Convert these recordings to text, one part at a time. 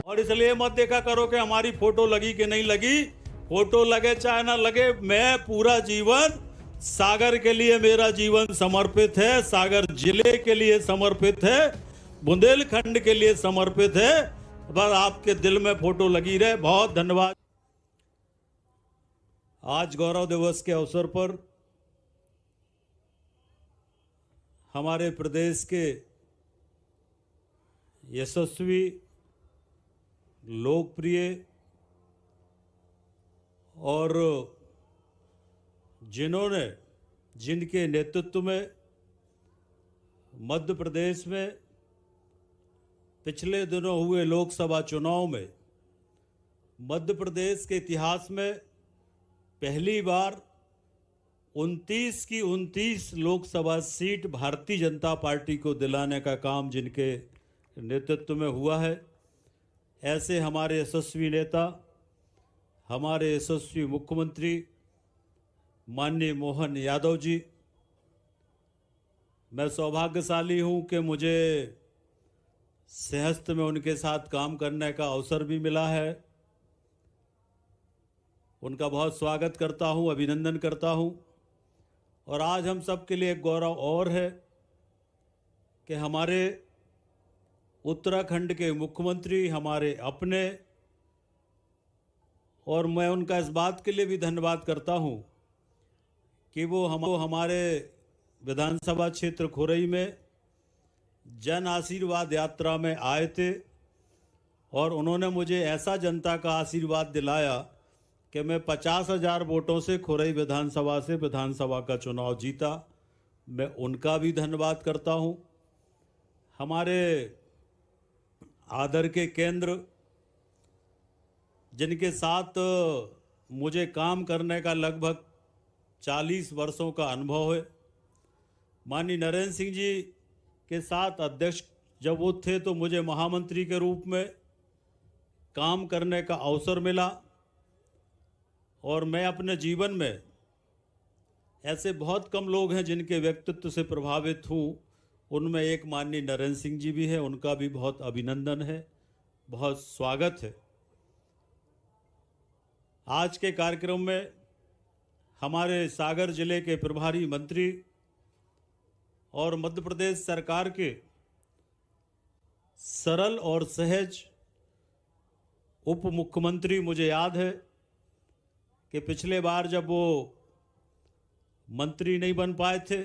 और इसलिए मत देखा करो कि हमारी फोटो लगी कि नहीं लगी। फोटो लगे चाहे ना लगे, मैं पूरा जीवन सागर के लिए, मेरा जीवन समर्पित है, सागर जिले के लिए समर्पित है, बुंदेलखंड के लिए समर्पित है। बस आपके दिल में फोटो लगी रहे। बहुत धन्यवाद। आज गौरव दिवस के अवसर पर हमारे प्रदेश के यशस्वी, लोकप्रिय और जिनके नेतृत्व में मध्य प्रदेश में पिछले दिनों हुए लोकसभा चुनाव में मध्य प्रदेश के इतिहास में पहली बार 29 की 29 लोकसभा सीट भारतीय जनता पार्टी को दिलाने का काम जिनके नेतृत्व में हुआ है, ऐसे हमारे यशस्वी नेता, हमारे यशस्वी मुख्यमंत्री माननीय मोहन यादव जी, मैं सौभाग्यशाली हूं कि मुझे सहस्त्र में उनके साथ काम करने का अवसर भी मिला है। उनका बहुत स्वागत करता हूं, अभिनंदन करता हूं। और आज हम सब के लिए एक गौरव और है कि हमारे उत्तराखंड के मुख्यमंत्री हमारे अपने, और मैं उनका इस बात के लिए भी धन्यवाद करता हूं कि वो हमारे विधानसभा क्षेत्र खुरई में जन आशीर्वाद यात्रा में आए थे और उन्होंने मुझे ऐसा जनता का आशीर्वाद दिलाया कि मैं 50,000 वोटों से खुरई विधानसभा से विधानसभा का चुनाव जीता। मैं उनका भी धन्यवाद करता हूं। हमारे आदर के केंद्र जिनके साथ मुझे काम करने का लगभग 40 वर्षों का अनुभव है, माननीय नरेंद्र सिंह जी के साथ अध्यक्ष जब वो थे तो मुझे महामंत्री के रूप में काम करने का अवसर मिला। और मैं अपने जीवन में ऐसे बहुत कम लोग हैं जिनके व्यक्तित्व से प्रभावित हूँ, उनमें एक माननीय नरेंद्र सिंह जी भी हैं। उनका भी बहुत अभिनंदन है, बहुत स्वागत है। आज के कार्यक्रम में हमारे सागर जिले के प्रभारी मंत्री और मध्य प्रदेश सरकार के सरल और सहज उप मुख्यमंत्री, मुझे याद है कि पिछले बार जब वो मंत्री नहीं बन पाए थे,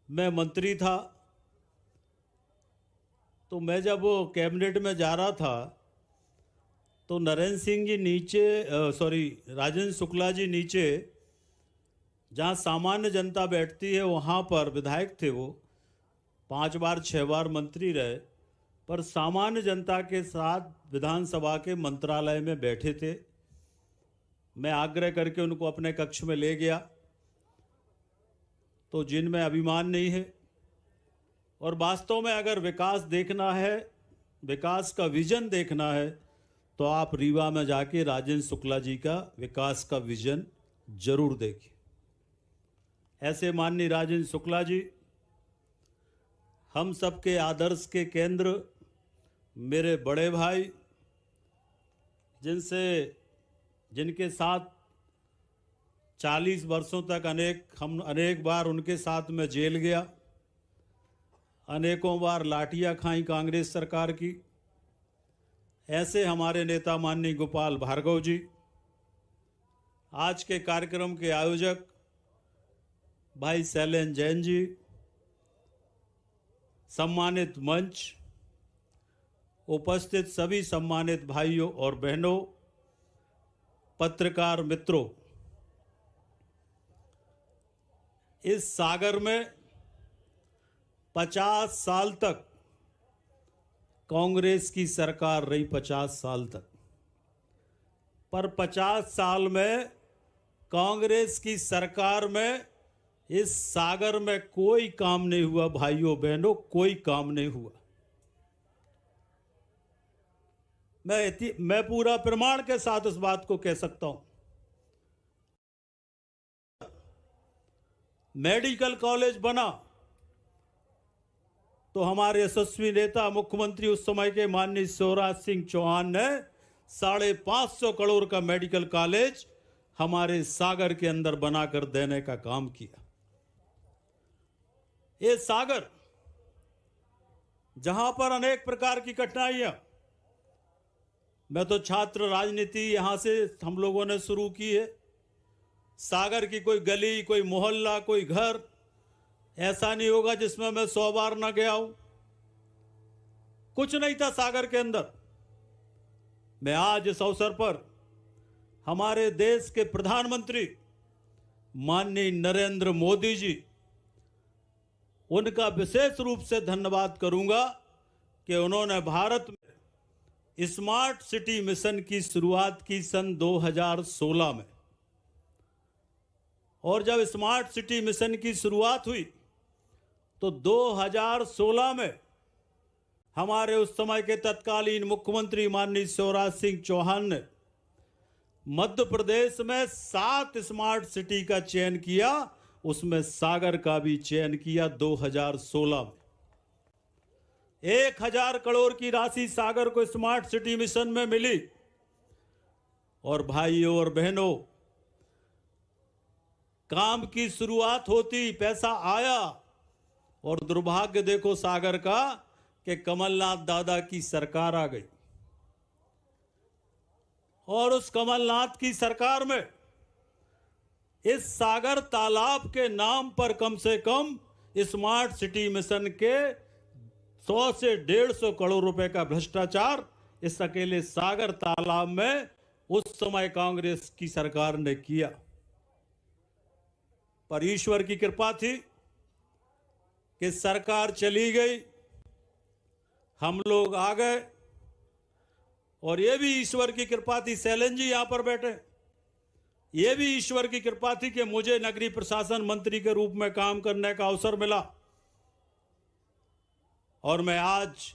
मैं मंत्री था, तो मैं जब वो कैबिनेट में जा रहा था तो नरेंद्र सिंह जी राजेंद्र शुक्ला जी नीचे जहाँ सामान्य जनता बैठती है वहाँ पर विधायक थे। वो 5 बार 6 बार मंत्री रहे, पर सामान्य जनता के साथ विधानसभा के मंत्रालय में बैठे थे। मैं आग्रह करके उनको अपने कक्ष में ले गया, तो जिनमें अभिमान नहीं है और वास्तव में अगर विकास देखना है, विकास का विजन देखना है, तो आप रीवा में जाके राजेंद्र शुक्ला जी का विकास का विजन जरूर देखिए। ऐसे माननीय राजेंद्र शुक्ला जी हम सबके आदर्श के केंद्र, मेरे बड़े भाई, जिनके साथ 40 वर्षों तक अनेक बार उनके साथ में जेल गया, अनेकों बार लाठियां खाई कांग्रेस सरकार की। ऐसे हमारे नेता माननीय गोपाल भार्गव जी, आज के कार्यक्रम के आयोजक भाई शैलेंद्र जैन जी, सम्मानित मंच, उपस्थित सभी सम्मानित भाइयों और बहनों, पत्रकार मित्रों, इस सागर में 50 साल तक कांग्रेस की सरकार रही, 50 साल तक, पर 50 साल में कांग्रेस की सरकार में इस सागर में कोई काम नहीं हुआ। भाइयों बहनों, कोई काम नहीं हुआ। मैं पूरा प्रमाण के साथ इस बात को कह सकता हूं। मेडिकल कॉलेज बना तो हमारे यशस्वी नेता मुख्यमंत्री उस समय के माननीय शिवराज सिंह चौहान ने 550 करोड़ का मेडिकल कॉलेज हमारे सागर के अंदर बनाकर देने का काम किया। ये सागर जहां पर अनेक प्रकार की कठिनाइयां, मैं तो छात्र राजनीति यहां से हम लोगों ने शुरू की है। सागर की कोई गली, कोई मोहल्ला, कोई घर ऐसा नहीं होगा जिसमें मैं 100 बार ना गया हूं। कुछ नहीं था सागर के अंदर। मैं आज इस अवसर पर हमारे देश के प्रधानमंत्री माननीय नरेंद्र मोदी जी, उनका विशेष रूप से धन्यवाद करूंगा कि उन्होंने भारत में स्मार्ट सिटी मिशन की शुरुआत की सन 2016 में। और जब स्मार्ट सिटी मिशन की शुरुआत हुई तो 2016 में हमारे उस समय के तत्कालीन मुख्यमंत्री माननीय शिवराज सिंह चौहान ने मध्य प्रदेश में 7 स्मार्ट सिटी का चयन किया, उसमें सागर का भी चयन किया 2016 में। 1000 करोड़ की राशि सागर को स्मार्ट सिटी मिशन में मिली। और भाइयों और बहनों, काम की शुरुआत होती, पैसा आया, और दुर्भाग्य देखो सागर का कि कमलनाथ दादा की सरकार आ गई। और उस कमलनाथ की सरकार में इस सागर तालाब के नाम पर कम से कम स्मार्ट सिटी मिशन के 100 से 150 करोड़ रुपए का भ्रष्टाचार इस अकेले सागर तालाब में उस समय कांग्रेस की सरकार ने किया। पर ईश्वर की कृपा थी कि सरकार चली गई, हम लोग आ गए। और यह भी ईश्वर की कृपा थी, सैलन जी यहां पर बैठे, यह भी ईश्वर की कृपा थी कि मुझे नगरीय प्रशासन मंत्री के रूप में काम करने का अवसर मिला। और मैं आज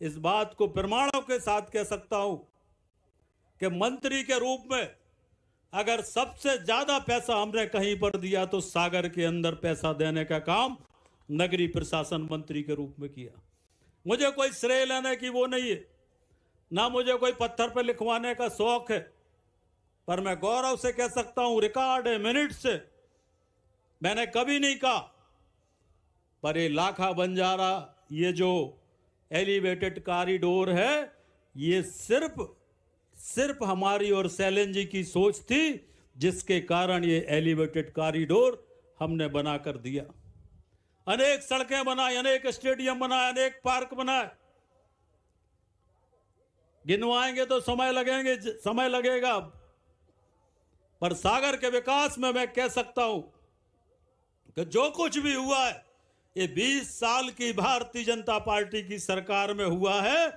इस बात को प्रमाणों के साथ कह सकता हूं कि मंत्री के रूप में अगर सबसे ज्यादा पैसा हमने कहीं पर दिया तो सागर के अंदर पैसा देने का काम नगरीय प्रशासन मंत्री के रूप में किया। मुझे कोई श्रेय लेने की वो नहीं है, ना मुझे कोई पत्थर पर लिखवाने का शौक है, पर मैं गौरव से कह सकता हूं, रिकॉर्ड है, मिनट से, मैंने कभी नहीं कहा पर ये लाखा बंजारा, ये जो एलिवेटेड कॉरिडोर है, ये सिर्फ हमारी और सैलन जी की सोच थी, जिसके कारण ये एलिवेटेड कॉरिडोर हमने बनाकर दिया। अनेक सड़कें बनाई, अनेक स्टेडियम बनाए, अनेक पार्क बनाए, गिनवाएंगे तो समय लगेगा। पर सागर के विकास में मैं कह सकता हूं कि जो कुछ भी हुआ है ये 20 साल की भारतीय जनता पार्टी की सरकार में हुआ है।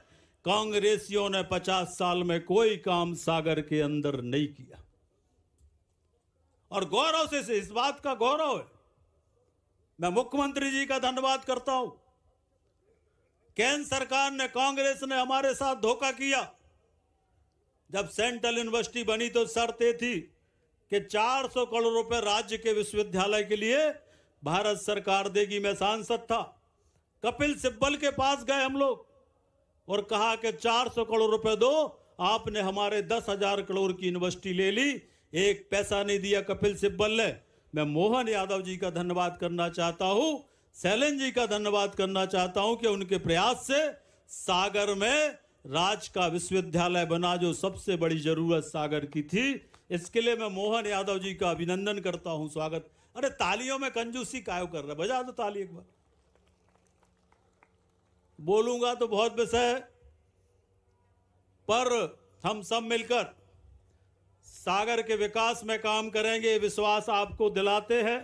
कांग्रेसियों ने 50 साल में कोई काम सागर के अंदर नहीं किया। और गौरव से इस बात का गौरव है, मैं मुख्यमंत्री जी का धन्यवाद करता हूं। केंद्र सरकार ने, कांग्रेस ने हमारे साथ धोखा किया। जब सेंट्रल यूनिवर्सिटी बनी तो शर्त ये थी कि 400 करोड़ रुपए राज्य के विश्वविद्यालय के लिए भारत सरकार देगी। मैं सांसद था, कपिल सिब्बल के पास गए हम लोग और कहा कि 400 करोड़ रुपए दो। आपने हमारे 10,000 करोड़ की यूनिवर्सिटी ले ली, एक पैसा नहीं दिया कपिल सिब्बल ने। मैं मोहन यादव जी का धन्यवाद करना चाहता हूं, सैलन जी का धन्यवाद करना चाहता हूं कि उनके प्रयास से सागर में राज का विश्वविद्यालय बना, जो सबसे बड़ी जरूरत सागर की थी। इसके लिए मैं मोहन यादव जी का अभिनंदन करता हूं, स्वागत। अरे तालियों में कंजूसी कायो कर रहे, बजा दो ताली एक बार। बोलूंगा तो बहुत विषय है, पर हम सब मिलकर सागर के विकास में काम करेंगे, विश्वास आपको दिलाते हैं।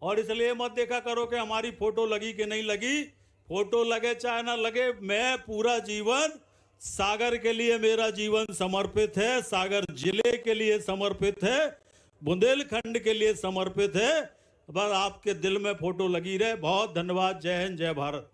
और इसलिए मत देखा करो कि हमारी फोटो लगी कि नहीं लगी, फोटो लगे चाहे ना लगे, मैं पूरा जीवन सागर के लिए, मेरा जीवन समर्पित है, सागर जिले के लिए समर्पित है, बुंदेलखंड के लिए समर्पित है। बस आपके दिल में फोटो लगी रहे। बहुत धन्यवाद। जय हिंद, जय भारत।